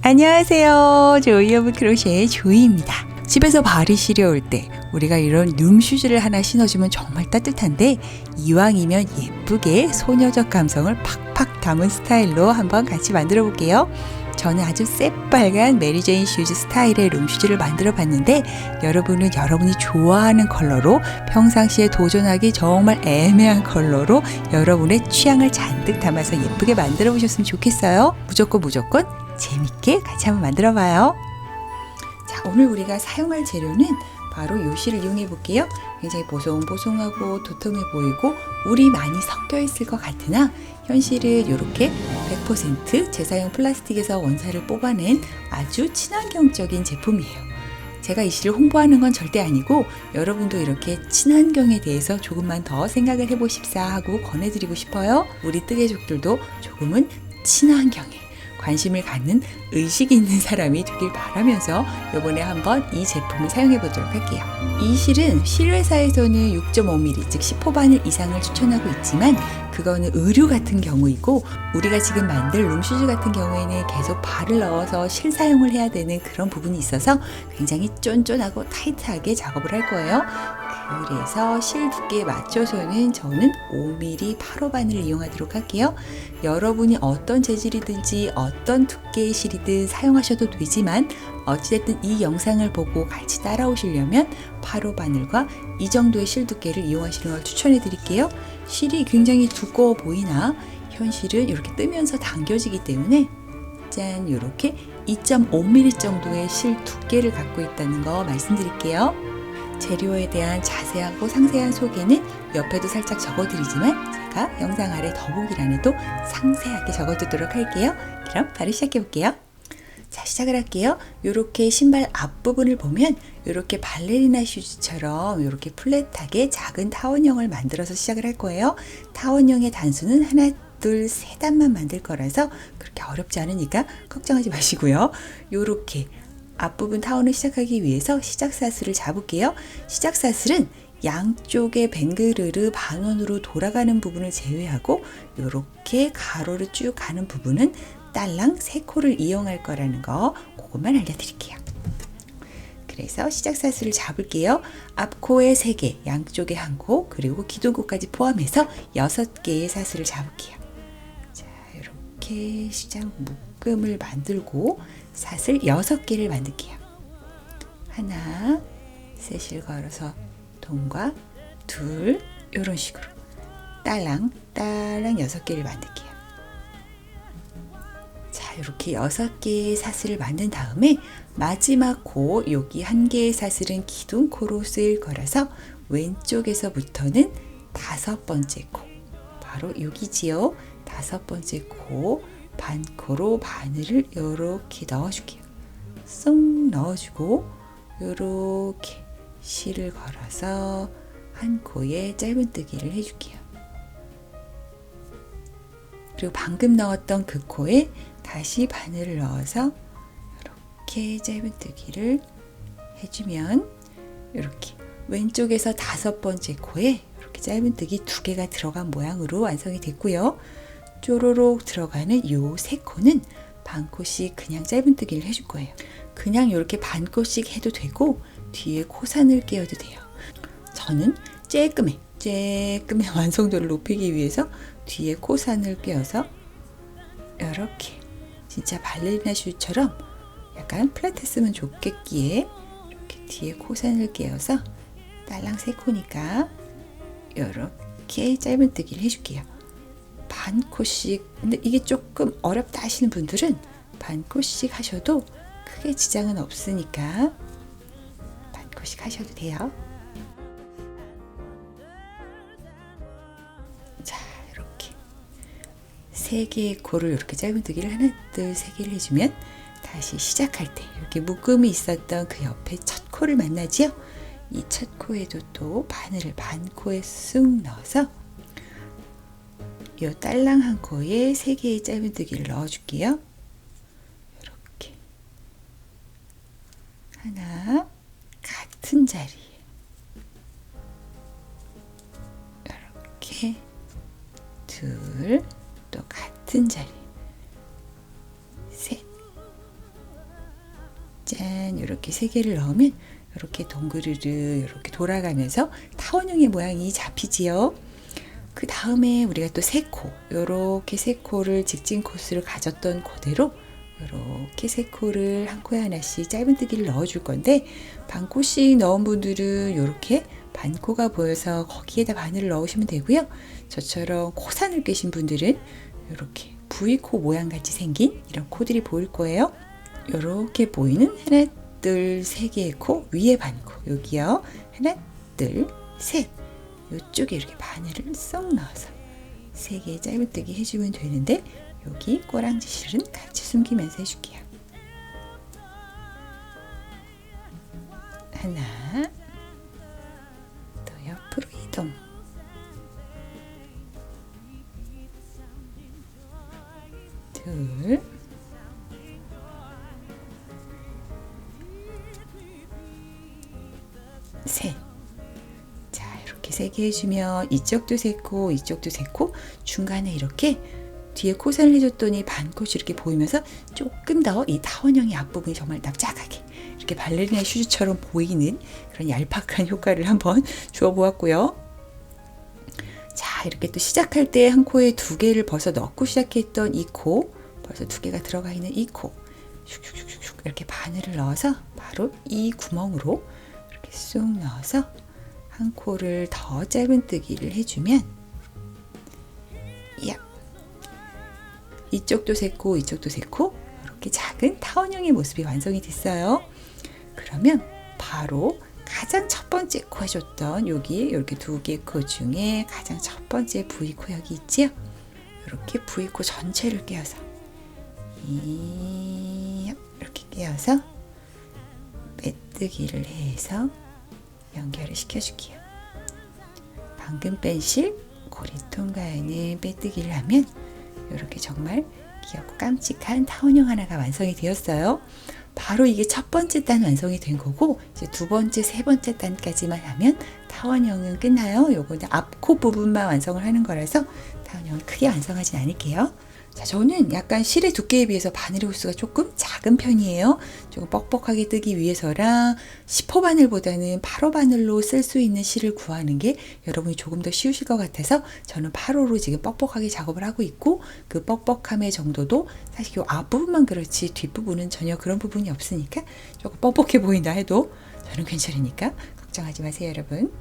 안녕하세요. 조이 오브 크로셰의 조이입니다. 집에서 발이 시려울 때 우리가 이런 룸슈즈를 하나 신어주면 정말 따뜻한데, 이왕이면 예쁘게 소녀적 감성을 팍팍 담은 스타일로 한번 같이 만들어 볼게요. 저는 아주 새빨간 메리제인 슈즈 스타일의 룸슈즈를 만들어 봤는데, 여러분은 여러분이 좋아하는 컬러로, 평상시에 도전하기 정말 애매한 컬러로 여러분의 취향을 잔뜩 담아서 예쁘게 만들어 보셨으면 좋겠어요. 무조건 재밌게 같이 한번 만들어 봐요. 자, 오늘 우리가 사용할 재료는 바로 요 실을 이용해 볼게요. 굉장히 보송보송하고 도톰해 보이고 울이 많이 섞여 있을 것 같으나, 현실은 이렇게 100% 재사용 플라스틱에서 원사를 뽑아낸 아주 친환경적인 제품이에요. 제가 이 실을 홍보하는 건 절대 아니고, 여러분도 이렇게 친환경에 대해서 조금만 더 생각을 해보십사 하고 권해드리고 싶어요. 우리 뜨개족들도 조금은 친환경에 관심을 갖는 의식이 있는 사람이 되길 바라면서 이번에 한번 이 제품을 사용해 보도록 할게요. 이 실은 실회사에서는 6.5mm, 즉 10호 바늘 이상을 추천하고 있지만, 그거는 의류 같은 경우이고, 우리가 지금 만들 룸슈즈 같은 경우에는 계속 발을 넣어서 실 사용을 해야 되는 그런 부분이 있어서 굉장히 쫀쫀하고 타이트하게 작업을 할 거예요. 그래서 실 두께에 맞춰서는 저는 5mm 8호 바늘을 이용하도록 할게요. 여러분이 어떤 재질이든지 어떤 두께의 실이든 사용하셔도 되지만, 어찌됐든 이 영상을 보고 같이 따라오시려면 8호 바늘과 이 정도의 실 두께를 이용하시는 걸 추천해 드릴게요. 실이 굉장히 두꺼워 보이나 현실은 이렇게 뜨면서 당겨지기 때문에, 짠, 이렇게 2.5mm 정도의 실 두께를 갖고 있다는 거 말씀드릴게요. 재료에 대한 자세하고 상세한 소개는 옆에도 살짝 적어드리지만, 제가 영상 아래 더보기란에도 상세하게 적어두도록 할게요. 그럼 바로 시작해 볼게요. 자, 시작을 할게요. 이렇게 신발 앞부분을 보면 이렇게 발레리나 슈즈처럼 이렇게 플랫하게 작은 타원형을 만들어서 시작을 할 거예요. 타원형의 단수는 하나, 둘, 세 단만 만들 거라서 그렇게 어렵지 않으니까 걱정하지 마시고요. 이렇게 앞부분 타원을 시작하기 위해서 시작사슬을 잡을게요. 시작사슬은 양쪽의 뱅그르르 반원으로 돌아가는 부분을 제외하고 이렇게 가로를 쭉 가는 부분은 딸랑 3코를 이용할 거라는 거, 그것만 알려드릴게요. 그래서 시작사슬을 잡을게요. 앞코에 3개, 양쪽에 1코, 그리고 기둥코까지 포함해서 6개의 사슬을 잡을게요. 자, 이렇게 시작 묶음을 만들고 사슬 6개를 만들게요. 하나, 셋을 걸어서 동과 둘, 이런 식으로 딸랑 6개를 만들게요. 자, 이렇게 6개의 사슬을 만든 다음에 마지막 코, 여기 1개의 사슬은 기둥코로 쓰일 거라서 왼쪽에서부터는 5번째 코, 바로 여기지요. 5번째 코, 반코로 바늘을 이렇게 넣어줄게요. 쏙 넣어주고 이렇게 실을 걸어서 한 코에 짧은뜨기를 해줄게요. 그리고 방금 넣었던 그 코에 다시 바늘을 넣어서 이렇게 짧은뜨기를 해주면, 이렇게 왼쪽에서 5번째 코에 이렇게 짧은뜨기 2개가 들어간 모양으로 완성이 됐고요. 쪼로록 들어가는 요 3코는 반코씩 그냥 짧은뜨기를 해줄 거예요. 그냥 이렇게 반코씩 해도 되고 뒤에 코산을 끼워도 돼요. 저는 쬐끔해 완성도를 높이기 위해서 뒤에 코산을 끼워서 이렇게 진짜 발레리나 슈즈처럼 약간 플랫했으면 좋겠기에 이렇게 뒤에 코산을 끼워서 딸랑 3코니까 이렇게 짧은뜨기를 해줄게요. 반코씩, 근데 이게 조금 어렵다 하시는 분들은 반코씩 하셔도 크게 지장은 없으니까 반코씩 하셔도 돼요. 자, 이렇게 3개의 코를 이렇게 짧은뜨기를 하나, 둘, 3개를 해주면 다시 시작할 때 이렇게 묶음이 있었던 그 옆에 첫 코를 만나지요. 이 첫 코에도 또 바늘을 반코에 쑥 넣어서 이 딸랑 한 코에 3개의 짧은뜨기를 넣어줄게요. 이렇게 하나, 같은 자리에 이렇게 둘, 또 같은 자리 셋, 짠, 이렇게 3개를 넣으면 이렇게 동그르르 이렇게 돌아가면서 타원형의 모양이 잡히지요. 그 다음에 우리가 또 3코, 이렇게 3코를 직진 코스를 가졌던 그대로 이렇게 3코를 한 코에 하나씩 짧은뜨기를 넣어줄 건데, 반코씩 넣은 분들은 이렇게 반코가 보여서 거기에다 바늘을 넣으시면 되고요. 저처럼 코산을 깨신 분들은 이렇게 V코 모양 같이 생긴 이런 코들이 보일 거예요. 이렇게 보이는 하나, 둘, 3개의 코 위에 반코, 여기요. 하나, 둘, 셋. 이쪽에 이렇게 바늘을 쏙 넣어서 3개의 짧은뜨기 해주면 되는데, 여기 꼬랑지 실은 같이 숨기면서 해줄게요. 하나, 또 옆으로 이동. 둘, 셋. 자, 이렇게 3개 해주면 이쪽도 3코, 이쪽도 3코, 중간에 이렇게 뒤에 코선을 해줬더니 반코이 이렇게 보이면서 조금 더 이 타원형의 앞부분이 정말 납작하게 이렇게 발레리나 슈즈처럼 보이는 그런 얄팍한 효과를 한번 주어보았고요. 자, 이렇게 또 시작할 때 한 코에 2개를 벌써 넣고 시작했던 이 코, 벌써 2개가 들어가 있는 이 코, 슉슉슉슉 이렇게 바늘을 넣어서 바로 이 구멍으로 이렇게 쏙 넣어서 한 코를 더 짧은뜨기를 해주면, 이쪽도 3코, 이쪽도 3코, 이렇게 작은 타원형의 모습이 완성이 됐어요. 그러면 바로 가장 첫 번째 코 해줬던 여기 이렇게 2개 코 중에 가장 첫 번째 V코 여기 있지요? 이렇게 V코 전체를 꿰어서 이렇게 꿰어서 빼뜨기를 해서 연결을 시켜줄게요. 방금 뺀 실 고리통과에는 빼뜨기를 하면 이렇게 정말 귀엽고 깜찍한 타원형 하나가 완성이 되었어요. 바로 이게 첫 번째 단 완성이 된 거고, 이제 2번째, 3번째 단까지만 하면 타원형은 끝나요. 요거는 앞코 부분만 완성을 하는 거라서 타원형을 크게 완성하진 않을게요. 자, 저는 약간 실의 두께에 비해서 바늘의 호수가 조금 작은 편이에요. 조금 뻑뻑하게 뜨기 위해서랑 10호 바늘보다는 8호 바늘로 쓸 수 있는 실을 구하는 게 여러분이 조금 더 쉬우실 것 같아서 저는 8호로 지금 뻑뻑하게 작업을 하고 있고, 그 뻑뻑함의 정도도 사실 이 앞부분만 그렇지 뒷부분은 전혀 그런 부분이 없으니까 조금 뻑뻑해 보인다 해도 저는 괜찮으니까 걱정하지 마세요, 여러분.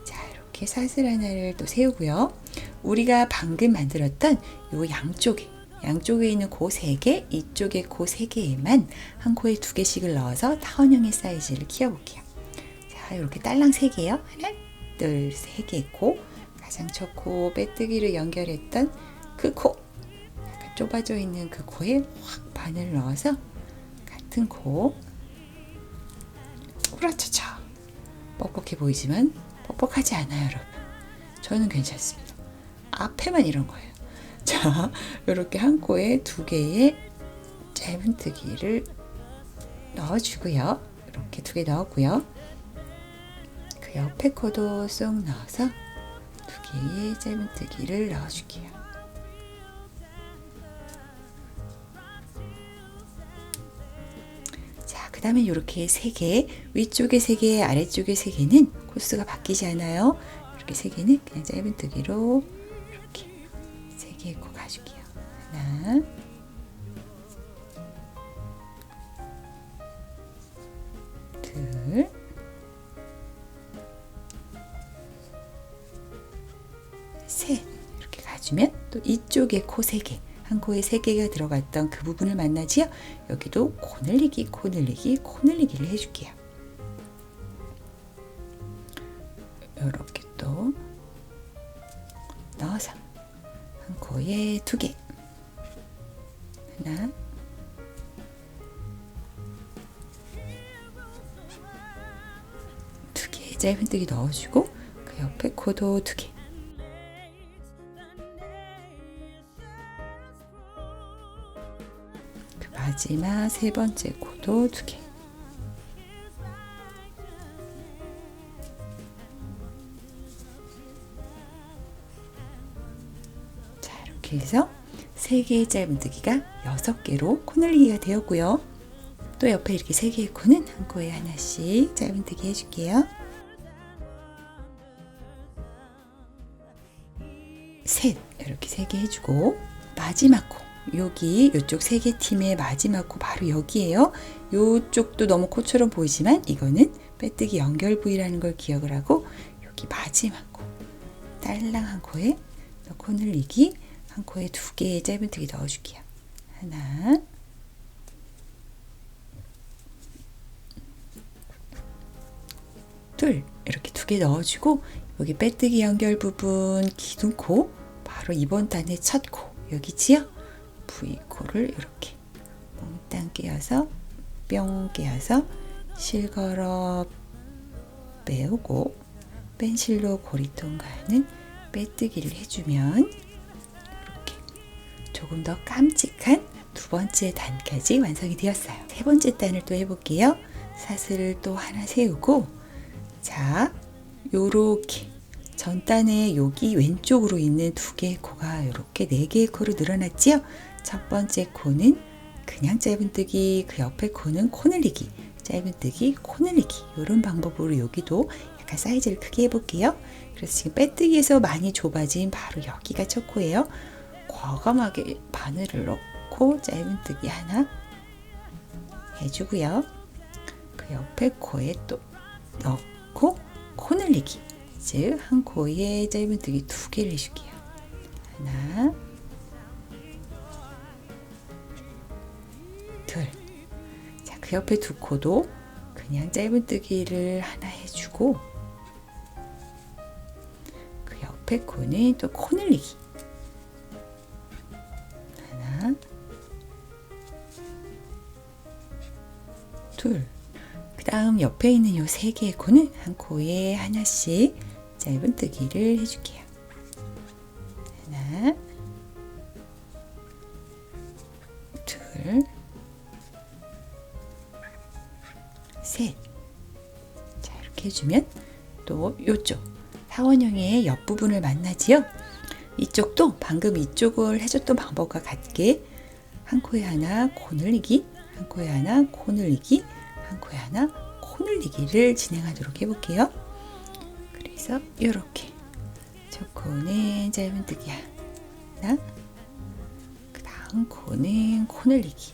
자, 이렇게 사슬 하나를 또 세우고요. 우리가 방금 만들었던 요 양쪽에 있는 그 3개, 이쪽에 그 3개에만 한 코에 2개씩을 넣어서 타원형의 사이즈를 키워볼게요. 자, 이렇게 딸랑 3개요. 하나, 둘, 3개 코, 가장 첫 코 빼뜨기를 연결했던 그 코, 약간 좁아져 있는 그 코에 확 바늘을 넣어서 같은 코, 우라차차. 뻑뻑해 보이지만 뻑뻑하지 않아요, 여러분. 저는 괜찮습니다. 앞에만 이런 거예요. 자, 이렇게 한 코에 2개의 짧은뜨기를 넣어주고요. 이렇게 2개 넣었고요. 그 옆에 코도 쏙 넣어서 2개의 짧은뜨기를 넣어줄게요. 자, 그 다음에 이렇게 3개, 위쪽에 3개, 아래쪽에 3개는 코스가 바뀌지 않아요. 이렇게 3개는 그냥 짧은뜨기로 이렇게 3개 코 가줄게요. 하나, 둘, 셋. 이렇게 가주면 또 이쪽에 코 3개, 한 코에 3개가 들어갔던 그 부분을 만나지요. 여기도 코 늘리기, 코 늘리기, 코 늘리기를 해줄게요. 이렇게 또 넣어서 한 코에 2개, 하나, 두 개 짧은뜨기 넣어주고 그 옆에 코도 2개, 그 마지막 3번째 코도 2개. 이렇게 해서 3개의 짧은뜨기가 6개로 코늘리기가 되었고요. 또 옆에 이렇게 3개의 코는 한 코에 하나씩 짧은뜨기 해줄게요. 셋, 이렇게 3개 해주고 마지막 코, 여기 이쪽 3개 팀의 마지막 코 바로 여기에요. 이쪽도 너무 코처럼 보이지만 이거는 빼뜨기 연결 부위라는 걸 기억을 하고 여기 마지막 코, 딸랑 한 코에 코 늘리기, 한 코에 2개의 짧은뜨기 넣어줄게요. 하나, 둘, 이렇게 2개 넣어주고 여기 빼뜨기 연결 부분 기둥코 바로 이번 단의 첫 코 여기지요? V코를 이렇게 몽땅 끼워서 뿅 끼워서 실걸어 빼오고 펜실로 고리 통과하는 빼뜨기를 해주면 이렇게 조금 더 깜찍한 2번째 단까지 완성이 되었어요. 3번째 단을 또 해볼게요. 사슬을 또 하나 세우고, 자, 요렇게 전단에 여기 왼쪽으로 있는 2개의 코가 이렇게 4개의 코로 늘어났지요. 첫 번째 코는 그냥 짧은뜨기, 그 옆에 코는 코 늘리기, 짧은뜨기, 코 늘리기, 이런 방법으로 여기도 약간 사이즈를 크게 해볼게요. 그래서 지금 빼뜨기에서 많이 좁아진 바로 여기가 첫 코예요. 과감하게 바늘을 넣고 짧은뜨기 하나 해주고요. 그 옆에 코에 또 넣고 코 늘리기, 즉 한 코에 짧은뜨기 2개를 해줄게요. 하나, 둘. 자, 그 옆에 2코도 그냥 짧은뜨기를 하나 해주고 그 옆에 코는 또 코 늘리기 하나, 둘. 그 다음 옆에 있는 요 3개의 코는 한 코에 하나씩 짧은뜨기를 해줄게요. 하나, 둘, 셋. 자, 이렇게 해주면 또 요쪽 사원형의 옆부분을 만나지요. 이쪽도 방금 이쪽을 해줬던 방법과 같게 한 코에 하나 코 늘리기, 한 코에 하나 코 늘리기, 한 코에 하나 코 늘리기를 진행하도록 해볼게요. 그래서 이렇게 첫 코는 짧은뜨기 하나, 그 다음 코는 코 늘리기,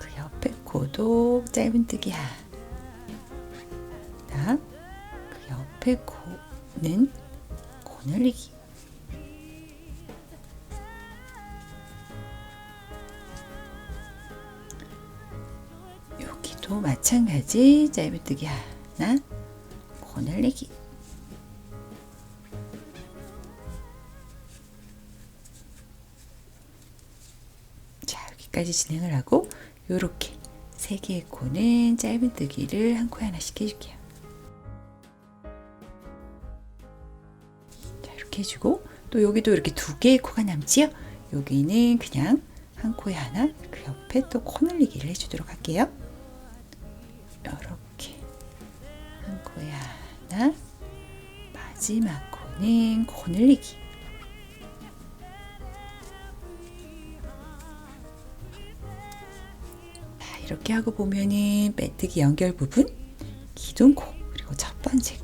그 옆에 코도 짧은뜨기 하나, 그 옆에 코는 코 늘리기, 여기도 마찬가지 짧은뜨기 하나, 코 늘리기. 자, 여기까지 진행을 하고 요렇게 3개의 코는 짧은뜨기를 한 코에 하나씩 해줄게요. 자, 이렇게 해주고 또 여기도 이렇게 2개의 코가 남지요. 여기는 그냥 한 코에 하나, 그 옆에 또 코 늘리기를 해주도록 할게요. 이렇게 한 코에 하나, 마지막 코는 코 늘리기. 자, 이렇게 하고 보면은 빼뜨기 연결 부분, 기둥코, 그리고 첫 번째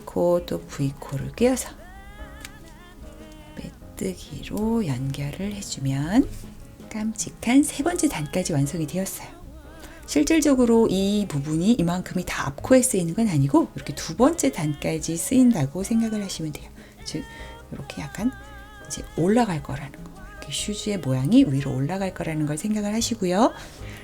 코, 또 V코를 꿰어서 빼뜨기로 연결을 해주면 깜찍한 3번째 단까지 완성이 되었어요. 실질적으로 이 부분이 이만큼이 다 앞코에 쓰이는 건 아니고 이렇게 2번째 단까지 쓰인다고 생각을 하시면 돼요. 즉 이렇게 약간 이제 올라갈 거라는 거, 이렇게 슈즈의 모양이 위로 올라갈 거라는 걸 생각을 하시고요.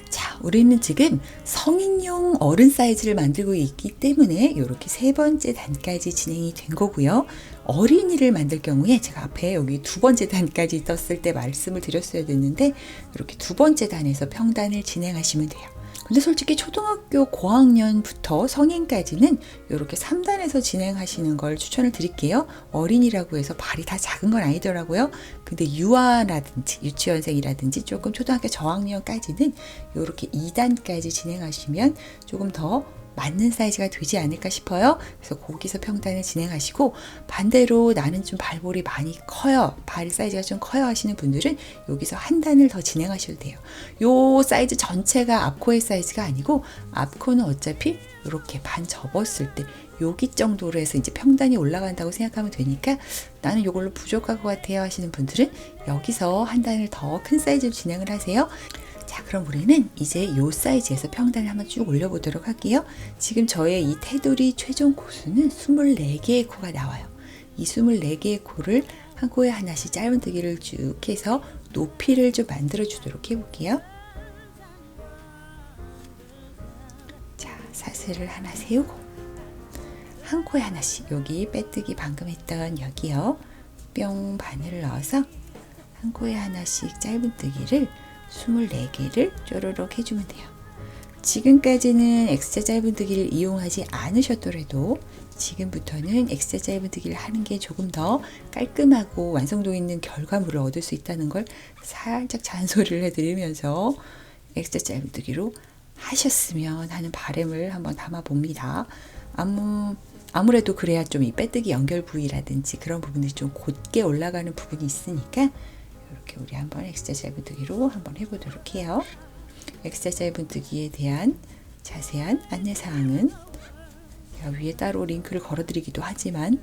자, 우리는 지금 성인용 어른 사이즈를 만들고 있기 때문에 이렇게 3번째 단까지 진행이 된 거고요. 어린이를 만들 경우에 제가 앞에 여기 2번째 단까지 떴을 때 말씀을 드렸어야 됐는데 이렇게 2번째 단에서 평단을 진행하시면 돼요. 근데 솔직히 초등학교 고학년부터 성인까지는 이렇게 3단에서 진행하시는 걸 추천을 드릴게요. 어린이라고 해서 발이 다 작은 건 아니더라고요. 근데 유아라든지 유치원생이라든지 조금 초등학교 저학년까지는 이렇게 2단까지 진행하시면 조금 더 맞는 사이즈가 되지 않을까 싶어요. 그래서 거기서 평단을 진행하시고, 반대로 나는 좀 발볼이 많이 커요, 발 사이즈가 좀 커요 하시는 분들은 여기서 한 단을 더 진행하셔도 돼요. 요 사이즈 전체가 앞코의 사이즈가 아니고, 앞코는 어차피 이렇게 반 접었을 때 여기 정도로 해서 이제 평단이 올라간다고 생각하면 되니까, 나는 이걸로 부족할 것 같아요 하시는 분들은 여기서 한 단을 더 큰 사이즈로 진행을 하세요. 자, 그럼 우리는 이제 이 사이즈에서 평단을 한번 쭉 올려보도록 할게요. 지금 저의 이 테두리 최종 코수는 24개의 코가 나와요. 이 24개의 코를 한 코에 하나씩 짧은뜨기를 쭉 해서 높이를 좀 만들어 주도록 해볼게요. 자, 사슬을 하나 세우고 한 코에 하나씩, 여기 빼뜨기 방금 했던 여기요, 뿅 바늘을 넣어서 한 코에 하나씩 짧은뜨기를 24개를 쪼르륵 해주면 돼요. 지금까지는 X자 짧은뜨기를 이용하지 않으셨더라도 지금부터는 X자 짧은뜨기를 하는 게 조금 더 깔끔하고 완성도 있는 결과물을 얻을 수 있다는 걸 살짝 잔소리를 해드리면서 X자 짧은뜨기로 하셨으면 하는 바람을 한번 담아 봅니다. 아무래도 그래야 좀 이 빼뜨기 연결 부위라든지 그런 부분들이 좀 곧게 올라가는 부분이 있으니까, 이렇게 우리 한번 X자 짧은뜨기로 한번 해보도록 해요. X자 짧은뜨기에 대한 자세한 안내사항은 제가 위에 따로 링크를 걸어드리기도 하지만,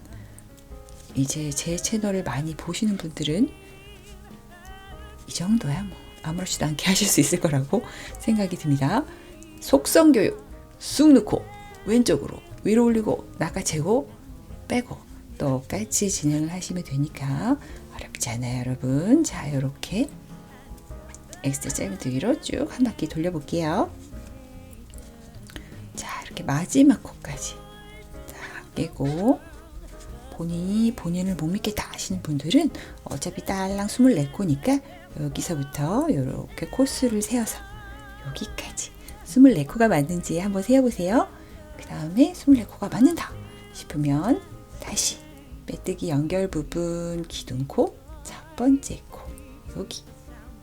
이제 제 채널을 많이 보시는 분들은 이 정도야 뭐 아무렇지도 않게 하실 수 있을 거라고 생각이 듭니다. 속성교육 쑥 넣고 왼쪽으로 위로 올리고 낚아채고 빼고 똑같이 진행을 하시면 되니까 어렵지 않아요, 여러분. 자, 이렇게 X자 짧은뜨기로 쭉 한 바퀴 돌려볼게요. 자, 이렇게 마지막 코까지 딱 깨고, 본인을 못 믿겠다 하시는 분들은 어차피 딸랑 24코니까 여기서부터 이렇게 코스를 세워서 여기까지 24코가 맞는지 한번 세어보세요. 그 다음에 24코가 맞는다 싶으면 다시 빼뜨기 연결 부분 기둥코 첫 번째 코, 여기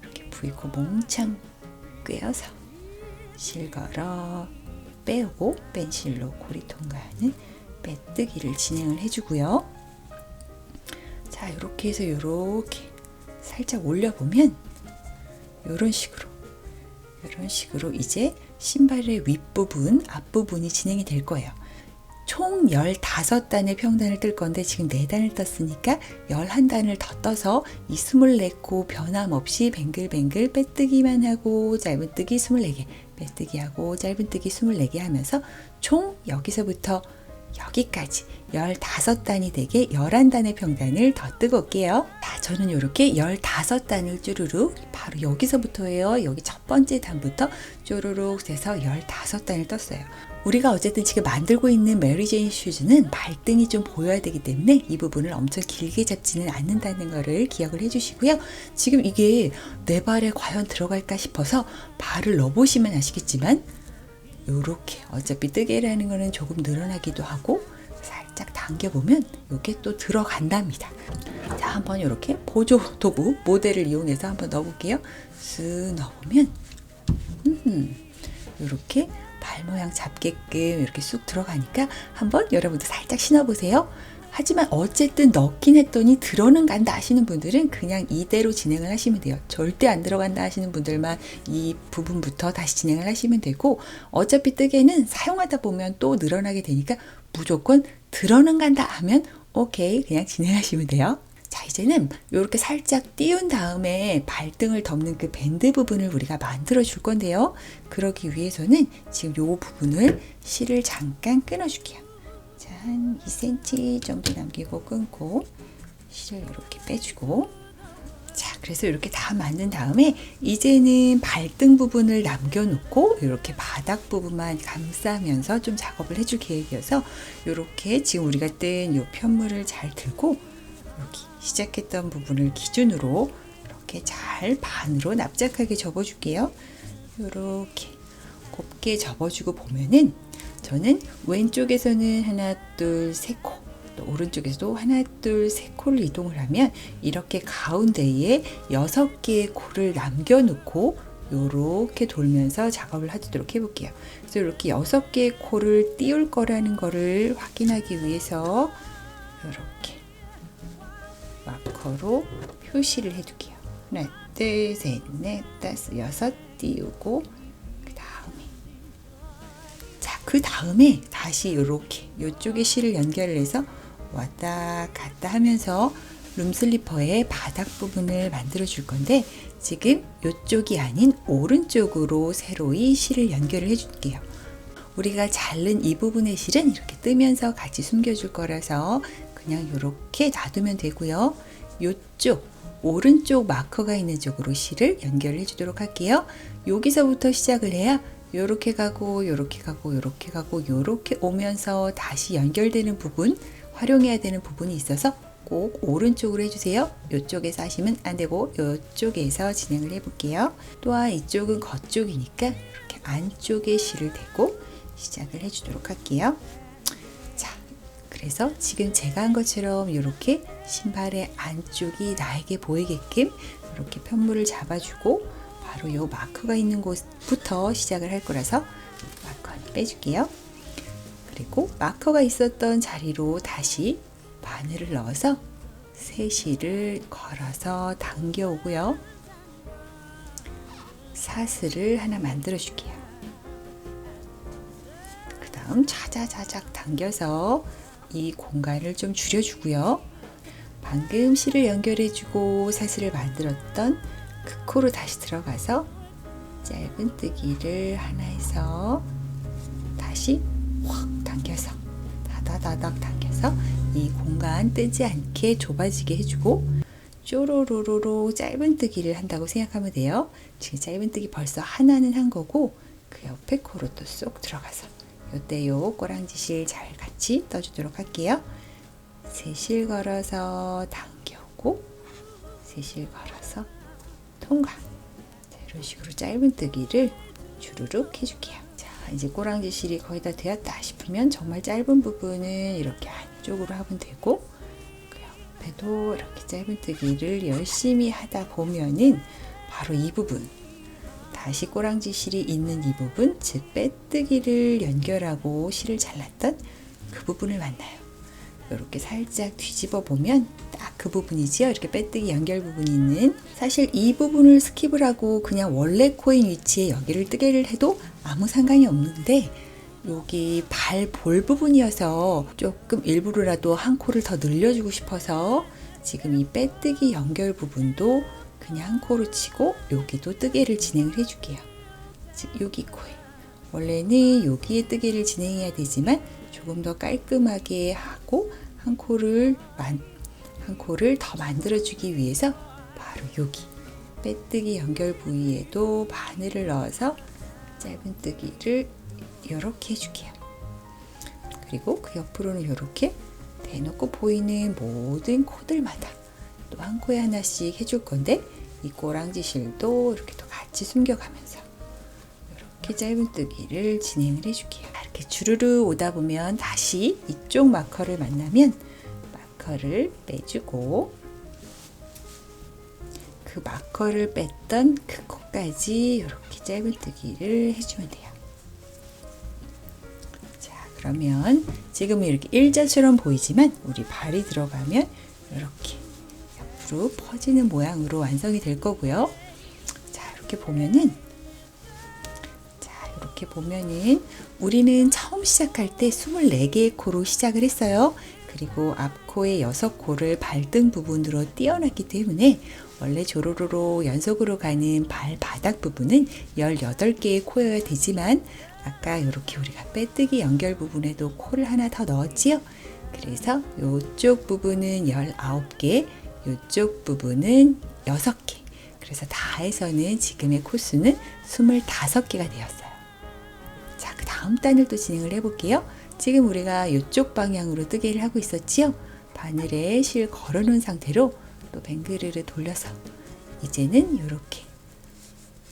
이렇게 V코 몽창 꿰어서 실걸어 빼오고 펜실로 고리 통과하는 빼뜨기를 진행을 해주고요. 자, 이렇게 해서 이렇게 살짝 올려보면 이런 식으로 이제 신발의 윗부분, 앞부분이 진행이 될 거예요. 총 15단의 평단을 뜰 건데 지금 4단을 떴으니까 11단을 더 떠서 이 24코 변함없이 뱅글뱅글 빼뜨기만 하고 짧은뜨기 24개, 빼뜨기하고 짧은뜨기 24개 하면서 총 여기서부터 여기까지 15단이 되게 11단의 평단을 더 뜨고 올게요. 자, 저는 이렇게 15단을 쭈루룩 바로 여기서부터예요. 여기 첫 번째 단부터 쭈루룩 해서 15단을 떴어요. 우리가 어쨌든 지금 만들고 있는 메리제인 슈즈는 발등이 좀 보여야 되기 때문에 이 부분을 엄청 길게 잡지는 않는다는 거를 기억을 해주시고요. 지금 이게 내 발에 과연 들어갈까 싶어서 발을 넣어보시면 아시겠지만, 요렇게 어차피 뜨개라는 거는 조금 늘어나기도 하고 살짝 당겨보면 이게 또 들어간답니다. 자, 한번 이렇게 보조 도구 모델을 이용해서 한번 넣어볼게요. 쓱 넣어보면 이렇게 발 모양 잡게끔 이렇게 쑥 들어가니까 한번 여러분도 살짝 신어보세요. 하지만 어쨌든 넣긴 했더니 들어는 간다 하시는 분들은 그냥 이대로 진행을 하시면 돼요. 절대 안 들어간다 하시는 분들만 이 부분부터 다시 진행을 하시면 되고, 어차피 뜨개는 사용하다 보면 또 늘어나게 되니까 무조건 들어는 간다 하면 오케이, 그냥 진행하시면 돼요. 자, 이제는 이렇게 살짝 띄운 다음에 발등을 덮는 그 밴드 부분을 우리가 만들어 줄 건데요. 그러기 위해서는 지금 이 부분을 실을 잠깐 끊어 줄게요. 자, 한 2cm 정도 남기고 끊고 실을 이렇게 빼주고, 자, 그래서 이렇게 다 만든 다음에 이제는 발등 부분을 남겨놓고 이렇게 바닥 부분만 감싸면서 좀 작업을 해줄 계획이어서, 이렇게 지금 우리가 뜬 이 편물을 잘 들고 여기 시작했던 부분을 기준으로 이렇게 잘 반으로 납작하게 접어줄게요. 이렇게 곱게 접어주고 보면은 저는 왼쪽에서는 하나, 둘, 세 코, 또 오른쪽에서도 하나, 둘, 세 코를 이동을 하면 이렇게 가운데에 6개의 코를 남겨놓고 요렇게 돌면서 작업을 하도록 해볼게요. 그래서 이렇게 6개의 코를 띄울 거라는 거를 확인하기 위해서 이렇게 마커로 표시를 해둘게요. 하나, 둘, 셋, 넷, 다섯, 여섯 띄우고 그 다음에 다시 이렇게 이쪽에 실을 연결을 해서 왔다 갔다 하면서 룸슬리퍼의 바닥 부분을 만들어 줄 건데 지금 이쪽이 아닌 오른쪽으로 새로이 실을 연결을 해 줄게요. 우리가 자른 이 부분의 실은 이렇게 뜨면서 같이 숨겨 줄 거라서 그냥 이렇게 놔두면 되고요. 이쪽 오른쪽 마커가 있는 쪽으로 실을 연결을 해 주도록 할게요. 여기서부터 시작을 해야 요렇게 가고 요렇게 가고 요렇게 가고 요렇게 오면서 다시 연결되는 부분, 활용해야 되는 부분이 있어서 꼭 오른쪽으로 해주세요. 이쪽에서 하시면 안 되고 이쪽에서 진행을 해볼게요. 또한 이쪽은 겉쪽이니까 이렇게 안쪽에 실을 대고 시작을 해주도록 할게요. 자, 그래서 지금 제가 한 것처럼 이렇게 신발의 안쪽이 나에게 보이게끔 이렇게 편물을 잡아주고 바로 이 마커가 있는 곳부터 시작을 할 거라서 마커는 빼줄게요. 그리고 마커가 있었던 자리로 다시 바늘을 넣어서 새 실을 걸어서 당겨 오고요. 사슬을 하나 만들어 줄게요. 그 다음 자자자작 당겨서 이 공간을 좀 줄여주고요. 방금 실을 연결해주고 사슬을 만들었던 그 코로 다시 들어가서 짧은뜨기를 하나 해서 다시 확 당겨서 다다다닥 당겨서 이 공간 뜨지 않게 좁아지게 해주고 쪼로로로로 짧은뜨기를 한다고 생각하면 돼요. 지금 짧은뜨기 벌써 하나는 한 거고 그 옆에 코로 또 쏙 들어가서 요때요 꼬랑지실 잘 같이 떠주도록 할게요. 세 실 걸어서 당겨오고 세 실 걸어서 통과. 자, 이런 식으로 짧은뜨기를 주르륵 해줄게요. 자, 이제 꼬랑지 실이 거의 다 되었다 싶으면 정말 짧은 부분은 이렇게 안쪽으로 하면 되고 그 옆에도 이렇게 짧은뜨기를 열심히 하다 보면은 바로 이 부분 다시 꼬랑지 실이 있는 이 부분 즉 빼뜨기를 연결하고 실을 잘랐던 그 부분을 만나요. 이렇게 살짝 뒤집어 보면 딱 그 부분이지요. 이렇게 빼뜨기 연결 부분이 있는 사실 이 부분을 스킵을 하고 그냥 원래 코인 위치에 여기를 뜨개를 해도 아무 상관이 없는데 여기 발 볼 부분이어서 조금 일부러라도 한 코를 더 늘려주고 싶어서 지금 이 빼뜨기 연결 부분도 그냥 한 코로 치고 여기도 뜨개를 진행을 해줄게요. 즉 여기 코에 원래는 여기에 뜨개를 진행해야 되지만 조금 더 깔끔하게 하고 한 코를 더 만들어주기 위해서 바로 여기 빼뜨기 연결 부위에도 바늘을 넣어서 짧은뜨기를 이렇게 해줄게요. 그리고 그 옆으로는 이렇게 대놓고 보이는 모든 코들마다 또 한 코에 하나씩 해줄 건데 이 꼬랑지 실도 이렇게 또 같이 숨겨가면서 이렇게 짧은뜨기를 진행을 해줄게요. 이렇게 주르르 오다 보면 다시 이쪽 마커를 만나면 마커를 빼주고 그 마커를 뺐던 그 코까지 이렇게 짧은뜨기를 해주면 돼요. 자, 그러면 지금은 이렇게 일자처럼 보이지만 우리 발이 들어가면 이렇게 옆으로 퍼지는 모양으로 완성이 될 거고요. 자, 이렇게 보면은 우리는 처음 시작할 때 24개의 코로 시작을 했어요. 그리고 앞코의 6코를 발등 부분으로 띄어놨기 때문에 원래 조로로로 연속으로 가는 발바닥 부분은 18개의 코여야 되지만 아까 이렇게 우리가 빼뜨기 연결 부분에도 코를 하나 더 넣었지요. 그래서 이쪽 부분은 19개, 이쪽 부분은 6개. 그래서 다 해서는 지금의 코수는 25개가 되었어요. 자, 그 다음 단을 또 진행을 해볼게요. 지금 우리가 이쪽 방향으로 뜨개를 하고 있었지요. 바늘에 실 걸어놓은 상태로 또 뱅그르르 돌려서 이제는 이렇게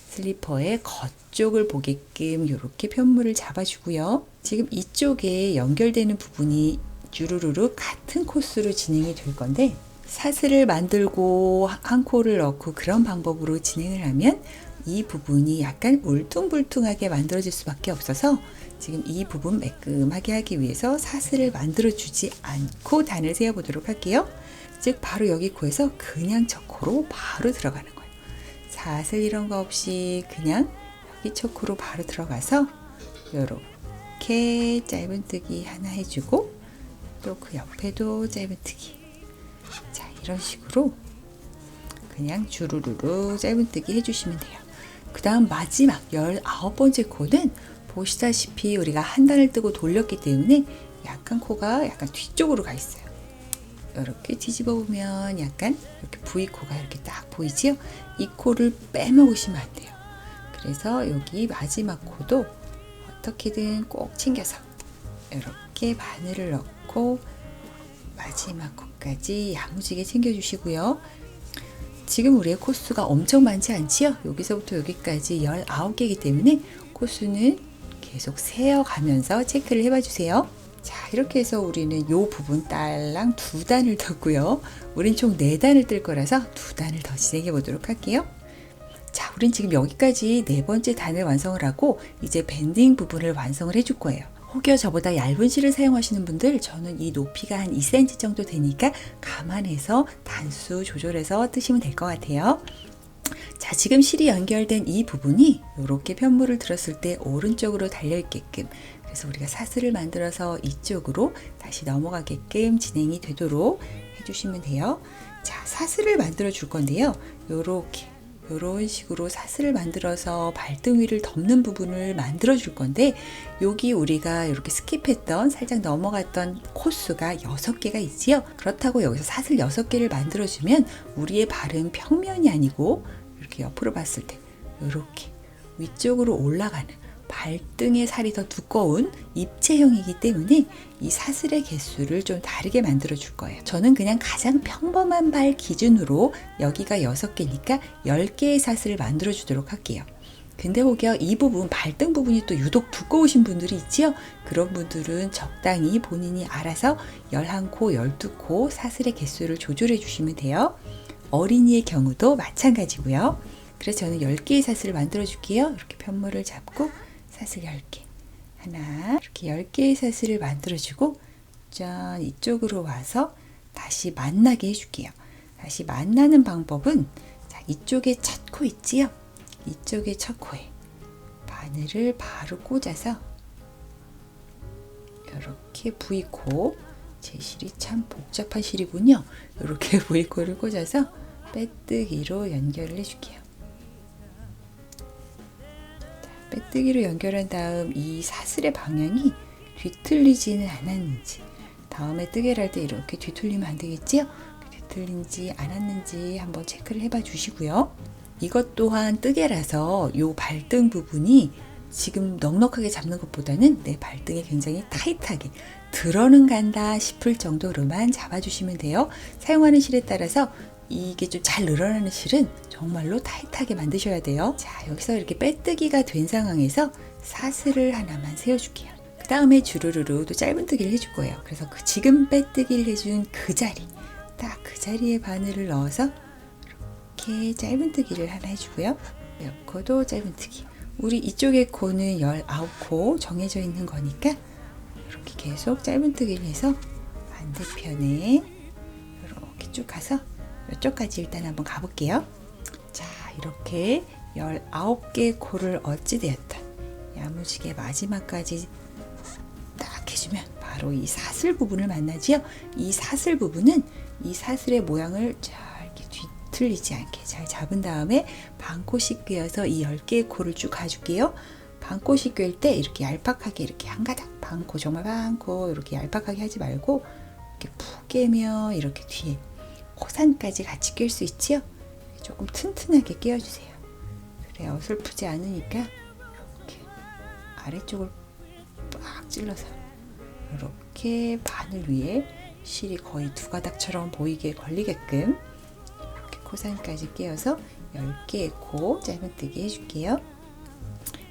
슬리퍼의 겉쪽을 보게끔 이렇게 편물을 잡아주고요. 지금 이쪽에 연결되는 부분이 주르르르 같은 코스로 진행이 될 건데 사슬을 만들고 한 코를 넣고 그런 방법으로 진행을 하면 이 부분이 약간 울퉁불퉁하게 만들어질 수밖에 없어서 지금 이 부분 매끈하게 하기 위해서 사슬을 만들어주지 않고 단을 세어보도록 할게요. 즉 바로 여기 코에서 그냥 저 코로 바로 들어가는 거예요. 사슬 이런 거 없이 그냥 여기 저 코로 바로 들어가서 이렇게 짧은뜨기 하나 해주고 또 그 옆에도 짧은뜨기. 자, 이런 식으로 그냥 주르르르 짧은뜨기 해주시면 돼요. 그 다음 마지막 19번째 코는 보시다시피 우리가 한 단을 뜨고 돌렸기 때문에 약간 코가 약간 뒤쪽으로 가 있어요. 이렇게 뒤집어 보면 약간 이렇게 V코가 이렇게 딱 보이지요? 이 코를 빼먹으시면 안 돼요. 그래서 여기 마지막 코도 어떻게든 꼭 챙겨서 이렇게 바늘을 넣고 마지막 코까지 야무지게 챙겨주시고요. 지금 우리의 코수가 엄청 많지 않지요? 여기서부터 여기까지 19개이기 때문에 코수는 계속 세어가면서 체크를 해봐 주세요. 자, 이렇게 해서 우리는 이 부분 딸랑 2단을 떴고요. 우린 총 4단을 뜰 거라서 2단을 더 진행해 보도록 할게요. 자, 우린 지금 여기까지 4번째 단을 완성을 하고 이제 밴딩 부분을 완성을 해줄 거예요. 혹여 저보다 얇은 실을 사용하시는 분들, 저는 이 높이가 한 2cm 정도 되니까 감안해서 단수 조절해서 뜨시면 될 것 같아요. 자, 지금 실이 연결된 이 부분이 이렇게 편물을 들었을 때 오른쪽으로 달려있게끔, 그래서 우리가 사슬을 만들어서 이쪽으로 다시 넘어가게끔 진행이 되도록 해주시면 돼요. 자, 사슬을 만들어 줄 건데요. 이런 식으로 사슬을 만들어서 발등 위를 덮는 부분을 만들어 줄 건데, 여기 우리가 이렇게 스킵했던 살짝 넘어갔던 코수가 6개가 있지요. 그렇다고 여기서 사슬 6개를 만들어 주면 우리의 발은 평면이 아니고 이렇게 옆으로 봤을 때 이렇게 위쪽으로 올라가는 발등의 살이 더 두꺼운 입체형이기 때문에 이 사슬의 개수를 좀 다르게 만들어 줄 거예요. 저는 그냥 가장 평범한 발 기준으로 여기가 6개니까 10개의 사슬을 만들어 주도록 할게요. 근데 혹여 이 부분, 발등 부분이 또 유독 두꺼우신 분들이 있지요? 그런 분들은 적당히 본인이 알아서 11코, 12코 사슬의 개수를 조절해 주시면 돼요. 어린이의 경우도 마찬가지고요. 그래서 저는 10개의 사슬을 만들어 줄게요. 이렇게 편물을 잡고 사슬 10개 하나, 이렇게 10개의 사슬을 만들어 주고 짠, 이쪽으로 와서 다시 만나게 해줄게요. 다시 만나는 방법은, 자, 이쪽에 첫 코 있지요? 이쪽에 첫 코에 바늘을 바로 꽂아서 이렇게 V코, 제 실이 참 복잡한 실이군요. 이렇게 V코를 꽂아서 빼뜨기로 연결을 해줄게요. 빼뜨기로 연결한 다음 이 사슬의 방향이 뒤틀리지는 않았는지, 다음에 뜨개를 할 때 이렇게 뒤틀리면 안 되겠지요? 뒤틀린지 않았는지 한번 체크를 해봐 주시고요. 이것 또한 뜨개라서 이 발등 부분이 지금 넉넉하게 잡는 것보다는 내 발등에 굉장히 타이트하게 들어는 간다 싶을 정도로만 잡아주시면 돼요. 사용하는 실에 따라서 이게 좀 잘 늘어나는 실은 정말로 타이트하게 만드셔야 돼요. 자, 여기서 이렇게 빼뜨기가 된 상황에서 사슬을 하나만 세워줄게요. 그 다음에 주르르르 또 짧은뜨기를 해줄 거예요. 그래서 지금 빼뜨기를 해준 그 자리, 딱 그 자리에 바늘을 넣어서 이렇게 짧은뜨기를 하나 해주고요. 옆 코도 짧은뜨기. 우리 이쪽의 코는 19코 정해져 있는 거니까 이렇게 계속 짧은뜨기를 해서 반대편에 이렇게 쭉 가서 이쪽까지 일단 한번 가볼게요. 자, 이렇게 19개의 코를 어찌되었든 야무지게 마지막까지 딱 해주면 바로 이 사슬 부분을 만나지요. 이 사슬 부분은 이 사슬의 모양을 잘 이렇게 뒤틀리지 않게 잘 잡은 다음에 반코씩 꿰어서 이 10개의 코를 쭉 가줄게요. 반코씩 꿰을 때 이렇게 얄팍하게 이렇게 한 가닥 반코, 정말 반코 이렇게 얄팍하게 하지 말고 이렇게 푹 꿰며 이렇게 뒤에 코산까지 같이 낄 수 있지요? 조금 튼튼하게 끼워주세요. 그래 어설프지 않으니까 이렇게 아래쪽을 빡 찔러서 이렇게 바늘 위에 실이 거의 2가닥처럼 보이게 걸리게끔 이렇게 코산까지 끼워서 10개의 코 짧은뜨기 해줄게요.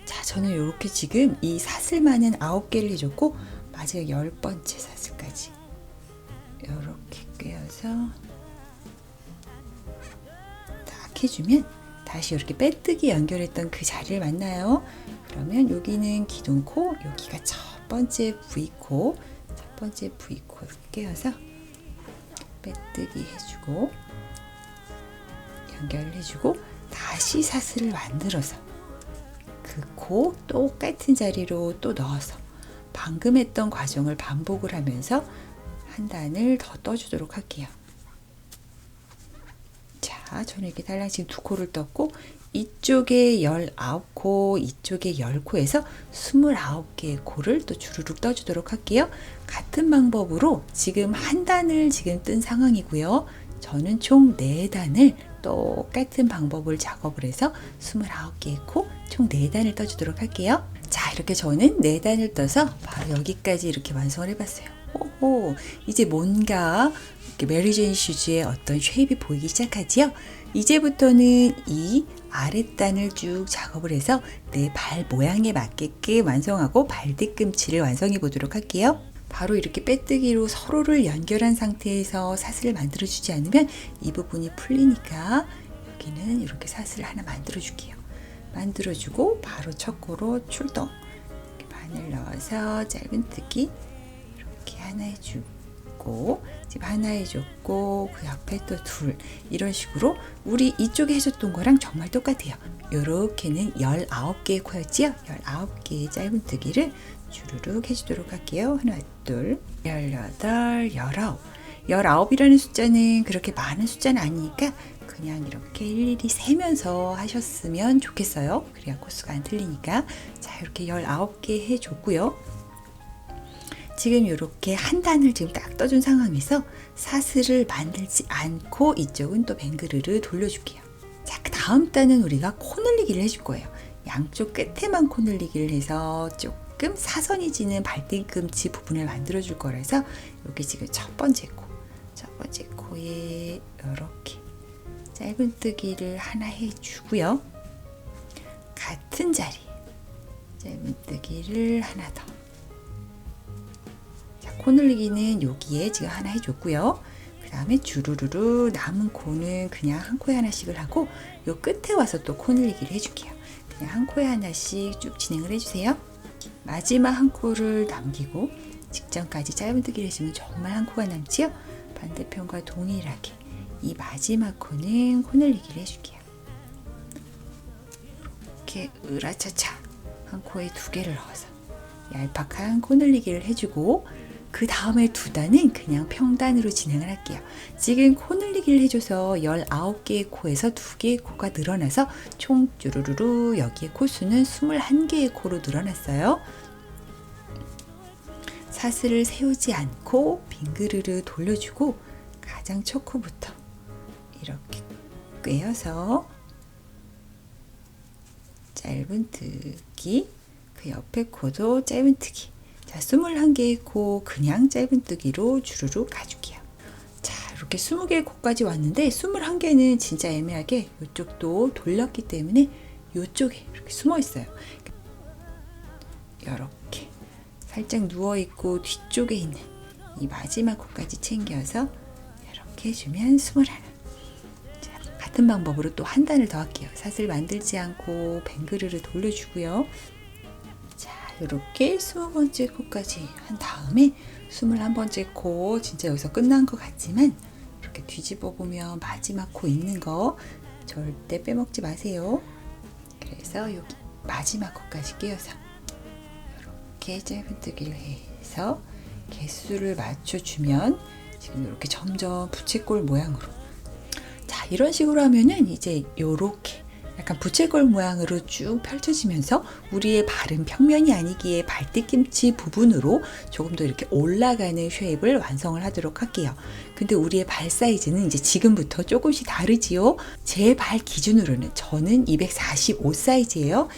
자, 저는 이렇게 지금 이 사슬만은 9개를 해줬고 마지막 10번째 사슬까지 이렇게 꿰어서 해주면 다시 이렇게 빼뜨기 연결했던 그 자리를 만나요. 그러면 여기는 기둥코, 여기가 첫 번째 V코, 첫 번째 V코 끼워서 빼뜨기 해주고 연결을 해주고 다시 사슬을 만들어서 그 코 똑같은 자리로 또 넣어서 방금 했던 과정을 반복을 하면서 한 단을 더 떠주도록 할게요. 자, 저는 이렇게 달랑 지금 두 코를 떴고 이쪽에 19코, 이쪽에 10코에서 29개의 코를 또 주르륵 떠주도록 할게요. 같은 방법으로 지금 한 단을 지금 뜬 상황이고요. 저는 총 4단을 똑같은 방법을 작업을 해서 29개의 코, 총 4단을 떠주도록 할게요. 자, 이렇게 저는 4단을 떠서 바로 여기까지 이렇게 완성을 해봤어요. 오호, 이제 뭔가 메리제인 슈즈의 어떤 쉐입이 보이기 시작하지요. 이제부터는 이 아랫단을 쭉 작업을 해서 내 발 모양에 맞게끔 완성하고 발 뒤꿈치를 완성해 보도록 할게요. 바로 이렇게 빼뜨기로 서로를 연결한 상태에서 사슬을 만들어 주지 않으면 이 부분이 풀리니까 여기는 이렇게 사슬을 하나 만들어 줄게요. 만들어 주고 바로 첫 코로 출동, 이렇게 바늘 넣어서 짧은뜨기 이렇게 하나 해주고, 지금 하나 해줬고 그 옆에 또 둘, 이런 식으로 우리 이쪽에 해줬던 거랑 정말 똑같아요. 요렇게는 19개의 코였지요. 19개의 짧은뜨기를 주르륵 해주도록 할게요. 하나, 둘, 18, 19. 19이라는 숫자는 그렇게 많은 숫자는 아니니까 그냥 이렇게 일일이 세면서 하셨으면 좋겠어요. 그래야 코수가 안 틀리니까. 자, 이렇게 19개 해줬고요. 지금 이렇게 한 단을 지금 딱 떠준 상황에서 사슬을 만들지 않고 이쪽은 또 뱅그르르 돌려줄게요. 자, 그 다음 단은 우리가 코 늘리기를 해줄 거예요. 양쪽 끝에만 코 늘리기를 해서 조금 사선이 지는 발뒤꿈치 부분을 만들어 줄 거라서 여기 지금 첫 번째 코에 이렇게 짧은뜨기를 하나 해주고요. 같은 자리 짧은뜨기를 하나 더. 자, 코 늘리기는 여기에 지금 하나 해줬고요. 그 다음에 주르르르 남은 코는 그냥 한 코에 하나씩을 하고 요 끝에 와서 또 코 늘리기를 해줄게요. 그냥 한 코에 하나씩 쭉 진행을 해주세요. 마지막 한 코를 남기고 직전까지 짧은뜨기를 해주면 정말 한 코가 남지요. 반대편과 동일하게 이 마지막 코는 코 늘리기를 해줄게요. 이렇게 으라차차 한 코에 2개를 넣어서 얄팍한 코 늘리기를 해주고 그 다음에 두 단은 그냥 평단으로 진행을 할게요. 지금 코 늘리기를 해줘서 19개의 코에서 2개의 코가 늘어나서 총 쭈루루루 여기에 코수는 21개의 코로 늘어났어요. 사슬을 세우지 않고 빙그르르 돌려주고 가장 첫 코부터 이렇게 꿰어서 짧은뜨기, 그 옆에 코도 짧은뜨기. 자, 21개의 코 그냥 짧은뜨기로 주르륵 가줄게요. 자, 이렇게 20개의 코까지 왔는데 21개는 진짜 애매하게 이쪽도 돌렸기 때문에 이쪽에 이렇게 숨어 있어요. 이렇게 살짝 누워 있고 뒤쪽에 있는 이 마지막 코까지 챙겨서 이렇게 해주면 21. 자, 같은 방법으로 또 한 단을 더 할게요. 사슬 만들지 않고 뱅그르르 돌려주고요. 자, 이렇게 20번째 코까지 한 다음에 21번째 코, 진짜 여기서 끝난 것 같지만 이렇게 뒤집어 보면 마지막 코 있는 거 절대 빼먹지 마세요. 그래서 여기 마지막 코까지 끼워서 이렇게 짧은뜨기를 해서 개수를 맞춰주면 지금 이렇게 점점 부채꼴 모양으로, 자, 이런 식으로 하면은 이제 요렇게 약간 부채꼴 모양으로 쭉 펼쳐지면서 우리의 발은 평면이 아니기에 발뒤꿈치 부분으로 조금 더 이렇게 올라가는 쉐입을 완성을 하도록 할게요. 근데 우리의 발 사이즈는 이제 지금부터 조금씩 다르지요. 제 발 기준으로는 저는 245 사이즈예요.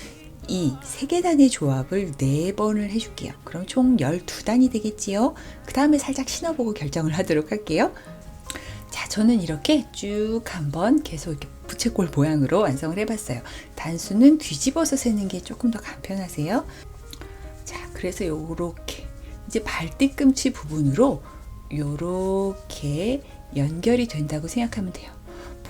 이 3계단의 조합을 4번을 해줄게요. 그럼 총 12단이 되겠지요. 그 다음에 살짝 신어보고 결정을 하도록 할게요. 자, 저는 이렇게 쭉 한번 계속 이렇게 부채꼴 모양으로 완성을 해봤어요. 단수는 뒤집어서 세는 게 조금 더 간편하세요. 자, 그래서 요렇게 이제 발뒤꿈치 부분으로 요렇게 연결이 된다고 생각하면 돼요.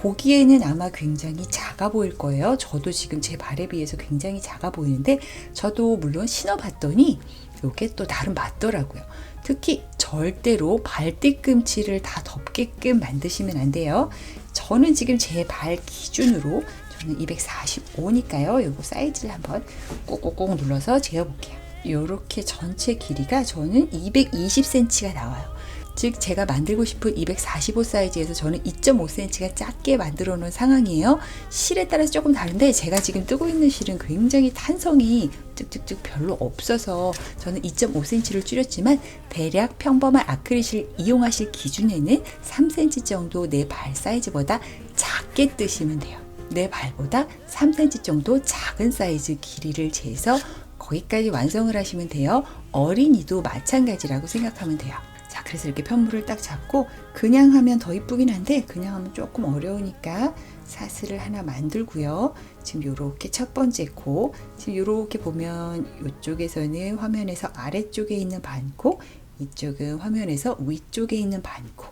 보기에는 아마 굉장히 작아 보일 거예요. 저도 지금 제 발에 비해서 굉장히 작아 보이는데 저도 물론 신어봤더니 이게 또 나름 맞더라고요. 특히 절대로 발 뒤꿈치를 다 덮게끔 만드시면 안 돼요. 저는 지금 제 발 기준으로 저는 245니까요. 요거 사이즈를 한번 꾹꾹꾹 눌러서 재어볼게요. 요렇게 전체 길이가 저는 220cm가 나와요. 즉 제가 만들고 싶은 245 사이즈에서 저는 2.5cm가 작게 만들어 놓은 상황이에요. 실에 따라서 조금 다른데 제가 지금 뜨고 있는 실은 굉장히 탄성이 쭉쭉쭉 별로 없어서 저는 2.5cm를 줄였지만 대략 평범한 아크릴실 이용하실 기준에는 3cm 정도 내 발 사이즈보다 작게 뜨시면 돼요. 내 발보다 3cm 정도 작은 사이즈 길이를 재서 거기까지 완성을 하시면 돼요. 어린이도 마찬가지라고 생각하면 돼요. 자, 그래서 이렇게 편물을 딱 잡고 그냥 하면 더 이쁘긴 한데 그냥 하면 조금 어려우니까 사슬을 하나 만들고요. 지금 요렇게 첫 번째 코, 지금 요렇게 보면 이쪽에서는 화면에서 아래쪽에 있는 반코, 이쪽은 화면에서 위쪽에 있는 반코,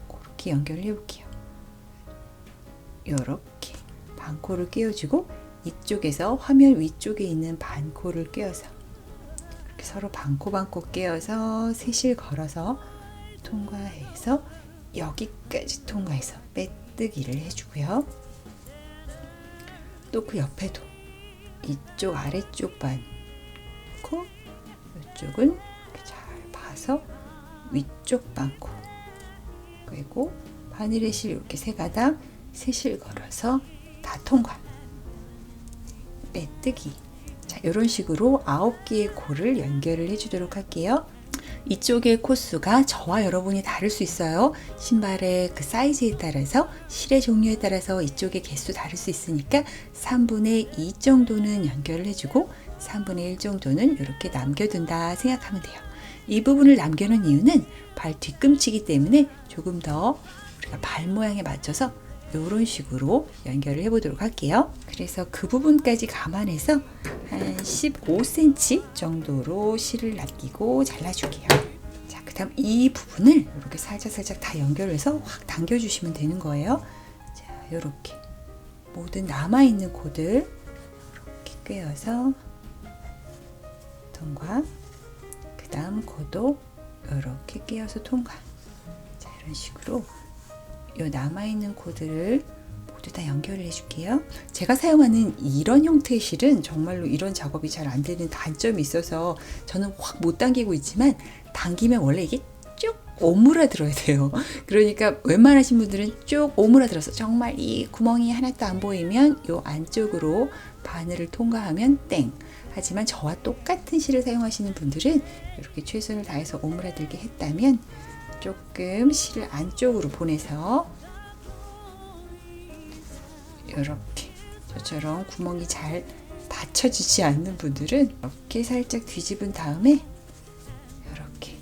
그렇게 연결을 해볼게요. 요렇게 반코를 끼워주고 이쪽에서 화면 위쪽에 있는 반코를 끼워서 이렇게 서로 반코 끼워서 세실 걸어서 통과해서 여기까지 통과해서 빼뜨기를 해주고요. 또 그 옆에도 이쪽 아래쪽 반코, 이쪽은 이렇게 잘 봐서 위쪽 반코, 그리고 바늘의 실 이렇게 세 가닥 세실 걸어서 다 통과, 빼뜨기. 자, 이런 식으로 9개의 코를 연결을 해주도록 할게요. 이쪽의 코수가 저와 여러분이 다를 수 있어요. 신발의 그 사이즈에 따라서, 실의 종류에 따라서 이쪽의 개수 다를 수 있으니까 3분의 2 정도는 연결을 해주고 3분의 1 정도는 이렇게 남겨둔다 생각하면 돼요. 이 부분을 남겨놓은 이유는 발 뒤꿈치이기 때문에 조금 더 우리가 발 모양에 맞춰서 이런 식으로 연결을 해 보도록 할게요. 그래서 그 부분까지 감안해서 한 15cm 정도로 실을 남기고 잘라줄게요. 자, 그 다음 이 부분을 이렇게 살짝 다 연결해서 확 당겨주시면 되는 거예요. 자, 이렇게 모든 남아있는 코들 이렇게 꿰어서 통과, 그 다음 코도 이렇게 끼워서 통과. 자, 이런 식으로 요 남아있는 코드를 모두 다 연결을 해줄게요. 제가 사용하는 이런 형태의 실은 정말로 이런 작업이 잘 안 되는 단점이 있어서 저는 확 못 당기고 있지만 당기면 원래 이게 쭉 오므라들어야 돼요. 그러니까 웬만하신 분들은 쭉 오므라들어서 정말 이 구멍이 하나도 안 보이면 요 안쪽으로 바늘을 통과하면 땡. 하지만 저와 똑같은 실을 사용하시는 분들은 이렇게 최선을 다해서 오므라들게 했다면 조금 실을 안쪽으로 보내서 이렇게 저처럼 구멍이 잘 닫혀지지 않는 분들은 이렇게 살짝 뒤집은 다음에 이렇게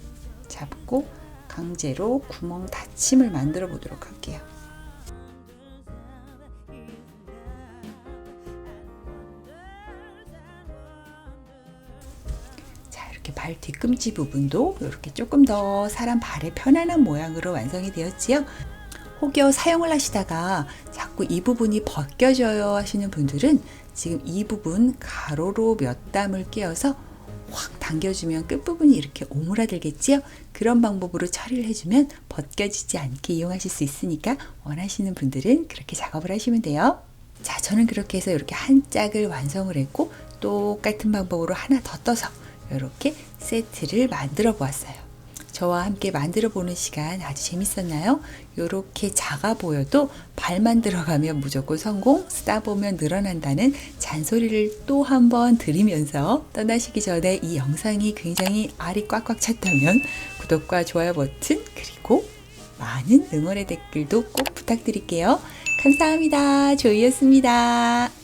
잡고 강제로 구멍 닫힘을 만들어 보도록 할게요. 이렇게 발 뒤꿈치 부분도 이렇게 조금 더 사람 발에 편안한 모양으로 완성이 되었지요. 혹여 사용을 하시다가 자꾸 이 부분이 벗겨져요 하시는 분들은 지금 이 부분 가로로 몇 담을 끼워서 확 당겨주면 끝부분이 이렇게 오므라들겠지요. 그런 방법으로 처리를 해주면 벗겨지지 않게 이용하실 수 있으니까 원하시는 분들은 그렇게 작업을 하시면 돼요. 자, 저는 그렇게 해서 이렇게 한 짝을 완성을 했고 똑같은 방법으로 하나 더 떠서 이렇게 세트를 만들어 보았어요. 저와 함께 만들어 보는 시간 아주 재밌었나요? 이렇게 작아 보여도 발만 들어가면 무조건 성공, 쓰다 보면 늘어난다는 잔소리를 또 한번 드리면서 떠나시기 전에 이 영상이 굉장히 알이 꽉꽉 찼다면 구독과 좋아요 버튼, 그리고 많은 응원의 댓글도 꼭 부탁드릴게요. 감사합니다. 조이였습니다.